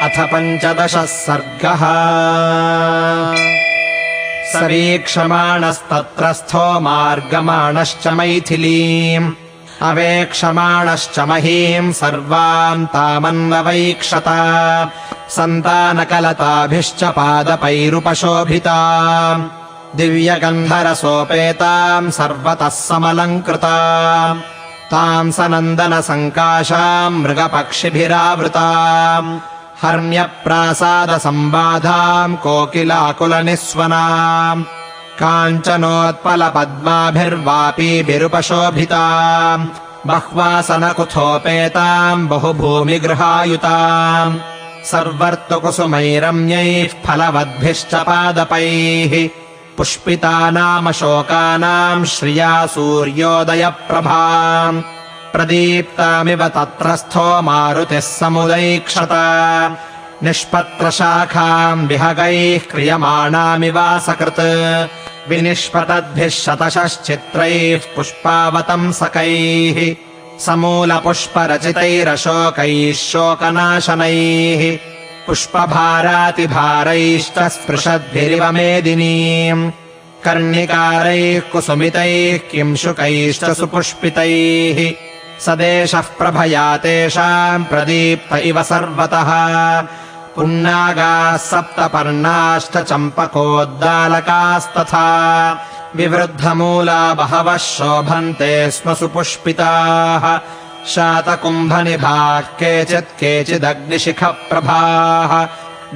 अथ 15 सर्गः। सवीक्षमाणस्तत्रस्थो मार्गमाणश्च मैथिलीम् अवेक्षमाणश्च महीम् सर्वाम् तामन्ववैक्षत। सन्तानकलताभिश्च पादपैरुपशोभिताम् दिव्यगन्धरसोपेताम् सर्वतः समलङ्कृताम् ताम् सनन्दनसङ्काशाम् मृगपक्षिभिरावृताम् हर्म्यप्रासादसम्बाधाम् कोकिलाकुलनिस्वनाम् काञ्चनोत्पलपद्माभिर्वापीभिरुपशोभिताम् बह्वासनकुथोपेताम् बहुभूमिगृहायुताम् सर्वर्तुकुसुमैरम्यैः फलवद्भिश्च पादपैः पुष्पितानामशोकानाम् श्रिया सूर्योदयप्रभाम् प्रदीप्तामिव तत्रस्थो मारुतिः समुदैक्षत। निष्पत्रशाखाम् विहगैः क्रियमाणामिवासकृत् विनिष्पतद्भिः शतशश्चित्रैः पुष्पावतंसकैः समूलपुष्परचितैरशोकैः शोकनाशनैः पुष्पभारातिभारैश्च स्पृशद्भिरिव मेदिनीम् कर्णिकारैः कुसुमितैः किंशुकैश्च सुपुष्पितैः सदेशः प्रभया तेषाम् प्रदीप्त इव सर्वतः पुन्नागाः सप्तपर्णाश्च चम्पकोद्दालकास्तथा विवृद्धमूला बहवः शोभन्ते स्म सुपुष्पिताः शातकुम्भनिभाः केचित् केचिदग्निशिखप्रभाः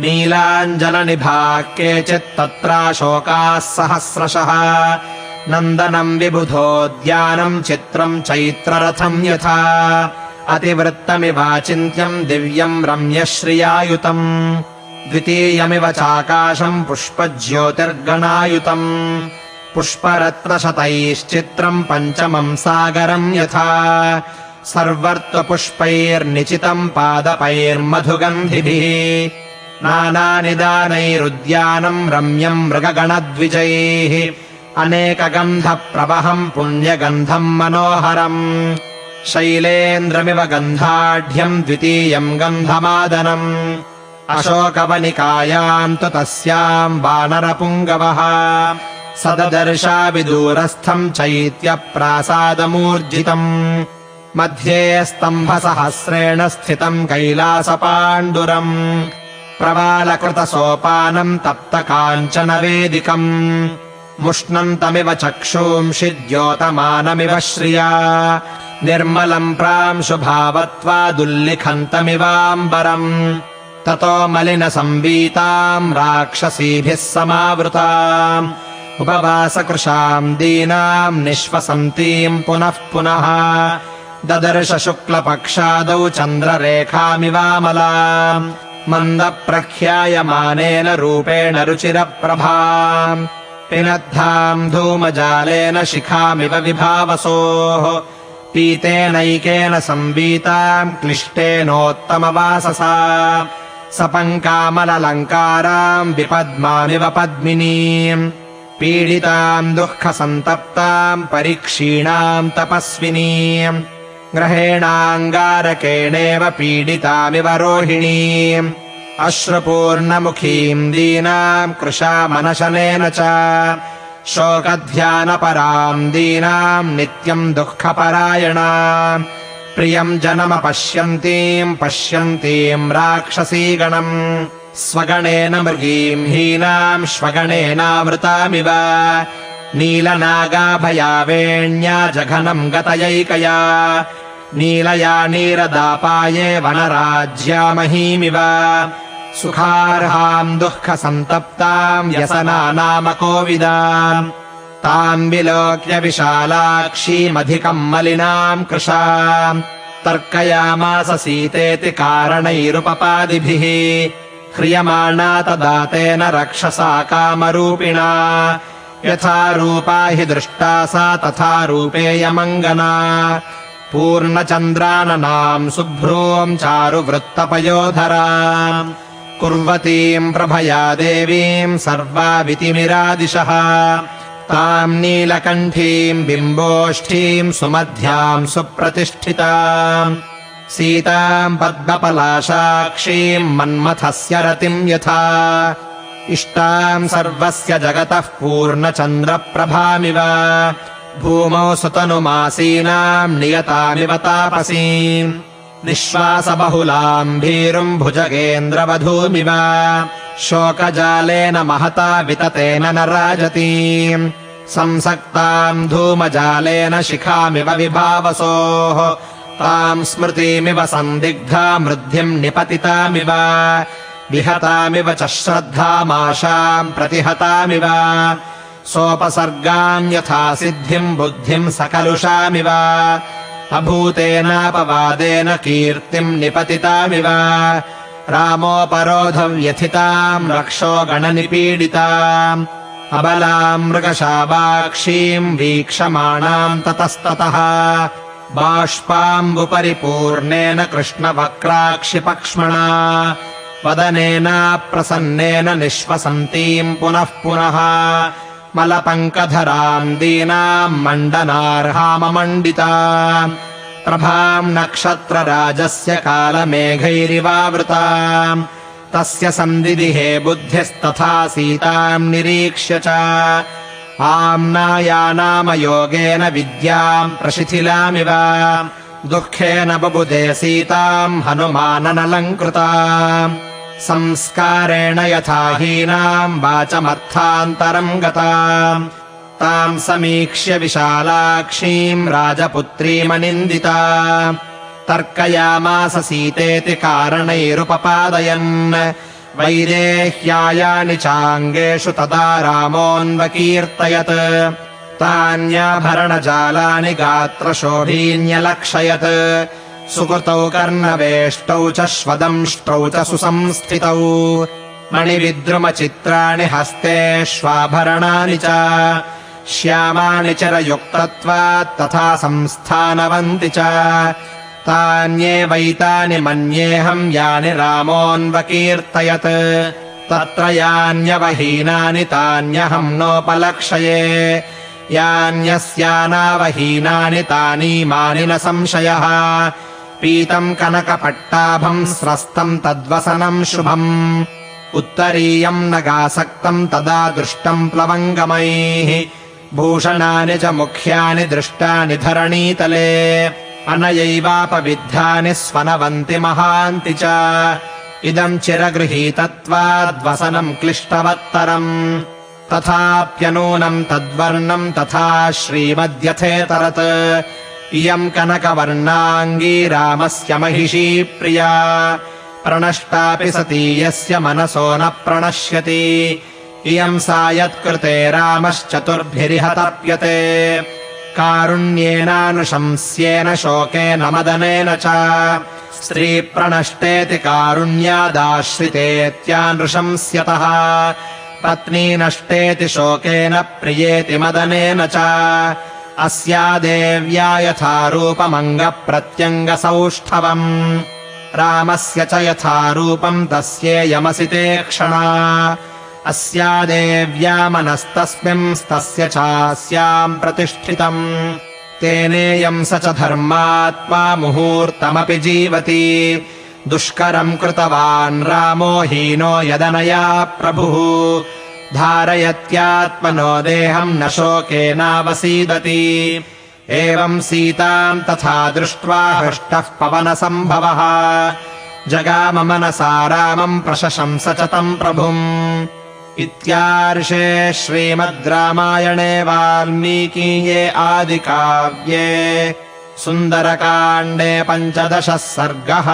नीलाञ्जननिभाः केचित् तत्राशोकाः सहस्रशः नन्दनम् विबुधोद्यानम् चित्रम् चैत्ररथम् यथा अतिवृत्तमिवाचिन्त्यम् दिव्यम् रम्यश्रियायुतम् द्वितीयमिव चाकाशम् पुष्पज्योतिर्गणायुतम् पुष्परत्नशतैश्चित्रम् पञ्चमम् सागरम् यथा सर्वर्त्वपुष्पैर्निचितम् पादपैर्मधुगन्धिभिः नानानिदानैरुद्यानम् रम्यम् मृगगणद्विजैः अनेकगन्धप्रवहम् पुण्यगन्धम् मनोहरम् शैलेन्द्रमिव गन्धाढ्यम् द्वितीयम् गन्धमादनम् अशोकवनिकायाम् तु तस्याम् वानरपुङ्गवः सददर्शाविदूरस्थम् चैत्यप्रासादमूर्जितम् मध्ये स्तम्भसहस्रेण स्थितम् कैलासपाण्डुरम् प्रवालकृतसोपानम् तप्तकाञ्चनवेदिकम् मुष्णन्तमिव चक्षूंषि द्योतमानमिव श्रिया निर्मलम् प्रांशुभावत्वादुल्लिखन्तमिवाम्बरम् ततो मलिनसंवीताम् राक्षसीभिः समावृताम् उपवासकृशाम् दीनाम् निःश्वसन्तीम् पुनः पुनः ददर्श शुक्लपक्षादौ चन्द्ररेखामिवामलाम् मन्दप्रख्यायमानेन रूपेण रुचिरप्रभाम् पिनद्धाम् धूमजालेन शिखामिव विभावसोः पीतेनैकेन संवीताम् क्लिष्टेनोत्तमवाससा सपङ्कामललङ्काराम् विपद्मामिव पद्मिनीम् पीडिताम् दुःखसन्तप्ताम् परीक्षीणाम् तपस्विनीम् ग्रहेणाङ्गारकेणेव पीडितामिव रोहिणीम् अश्रुपूर्णमुखीम् दीनाम् कृशामनशनेन च शोकध्यानपराम् दीनाम् नित्यम् दुःखपरायणाम् प्रियम् जनमपश्यन्तीम् पश्यन्तीम् राक्षसीगणम् स्वगणेन मृगीम् हीनाम् श्वगणेनावृतामिव नीलनागाभयावेण्या जघनम् गतयैकया नीलया नीरदापाये वनराज्यामहीमिव सुखार्हाम् दुःखसन्तप्ताम् व्यसनानामकोविदाम् ताम् विलोक्य विशालाक्षीमधिकम् मलिनाम् कृशाम् तर्कयामास सीतेति कारणैरुपपादिभिः ह्रियमाणा तदा तेन रक्षसा कामरूपिणा यथा रूपा हि दृष्टा सा तथा रूपेयमङ्गना पूर्णचन्द्राननाम् शुभ्रूम् चारुवृत्तपयोधराम् कुर्वतीम् प्रभया देवीम् सर्वावितिमिरादिशः ताम् नीलकण्ठीम् बिम्बोष्ठीम् सुमध्याम् सुप्रतिष्ठिताम् सीताम् पद्मपलाशाक्षीम् मन्मथस्य रतिम् यथा इष्टाम् सर्वस्य जगतः पूर्णचन्द्रप्रभामिव भूमौ सुतनुमासीनाम् नियतामिव तापसीम् निःश्वासबहुलाम् भीरुम् भुजगेन्द्रवधूमिव शोकजालेन महता विततेन न राजतीम् संसक्ताम् धूमजालेन शिखामिव विभावसोः ताम् स्मृतिमिव सन्दिग्धा मृद्धिम् निपतितामिव विहतामिव च श्रद्धामाशाम् प्रतिहतामिव सोपसर्गाम् यथा सिद्धिम् बुद्धिम् सकलुषामिव अभूतेनापवादेन कीर्तिम् निपतितामिव रामोपरोधव्यथिताम् रक्षो गणनिपीडिताम् अबलाम् मृगशावाक्षीम् वीक्षमाणाम् ततस्ततः बाष्पाम्बुपरिपूर्णेन कृष्णवक्राक्षिपक्ष्मणा वदनेनाप्रसन्नेन निःश्वसन्तीम् पुनः पुनः मलपङ्कधराम् दीनाम् मण्डनार्हाममण्डिता प्रभाम् नक्षत्रराजस्य कालमेघैरिवावृता तस्य सन्दिदिहे बुद्धिस्तथा सीताम् निरीक्ष्य च आम्नायानामयोगेन विद्याम् प्रशिथिलामिव दुःखेन बबुधे सीताम् हनुमाननलङ्कृता संस्कारेण यथा हीनाम् वाचमर्थान्तरम् गता ताम् समीक्ष्य विशालाक्षीम् राजपुत्रीमनिन्दिता तर्कयामास सीतेति कारणैरुपपादयन् वैदेह्यायानि चाङ्गेषु तदा रामोऽन्वकीर्तयत् तान्याभरणजालानि गात्रशोभीन्यलक्षयत् सुकृतौ कर्णवेष्टौ च श्वदंष्टौ च सुसंस्थितौ मणिविद्रुमचित्राणि हस्तेष्वाभरणानि च श्यामानि चिरयुक्तत्वात् तथा संस्थानवन्ति च तान्येवैतानि मन्येऽहम् यानि रामोऽन्वकीर्तयत् तत्र यान्यवहीनानि तान्यहम् नोपलक्षये यान्यस्यानावहीनानि तानीमानि न संशयः पीतम् कनकपट्टाभम् स्रस्तम् तद्वसनम् शुभम् उत्तरीयम् नगासक्तम् तदा दृष्टम् प्लवङ्गमैः भूषणानि च मुख्यानि दृष्टानि धरणीतले अनयैवापविद्धानि स्वनवन्ति महान्ति च इदम् चिरगृहीतत्वाद्वसनम् क्लिष्टवत्तरम् तथाप्यनूनम् तद्वर्णम् तथा श्रीमद्यथेतरत् इयम् कनकवर्णाङ्गी रामस्य महिषी प्रिया प्रणष्टापि सती यस्य मनसो न प्रणश्यति इयम् सा यत्कृते रामश्चतुर्भिरिह तप्यते कारुण्येनानुशंस्येन शोकेन मदनेन च स्त्रीप्रणष्टेति कारुण्यादाश्रितेत्यानुशंस्यतः पत्नी नष्टेति शोकेन प्रियेति मदनेन च अस्या देव्या यथा रूपमङ्गप्रत्यङ्गसौष्ठवम् रामस्य च यथा रूपम् तस्येयमसिते क्षणा अस्या देव्या मनस्तस्मिंस्तस्य चास्याम् प्रतिष्ठितम् तेनेयम् स च धर्मात्मा मुहूर्तमपि जीवति दुष्करम् कृतवान् रामो हीनो यदनया प्रभुः धारयत्यात्मनो देहम् न शोकेनावसीदति एवम् सीताम् तथा दृष्ट्वा हृष्टः पवनसम्भवः जगाम मनसा रामम् प्रशशंस च तम् प्रभुम् इत्यार्षे श्रीमद् रामायणे वाल्मीकीये आदिकाव्ये सुन्दरकाण्डे 15 सर्गः।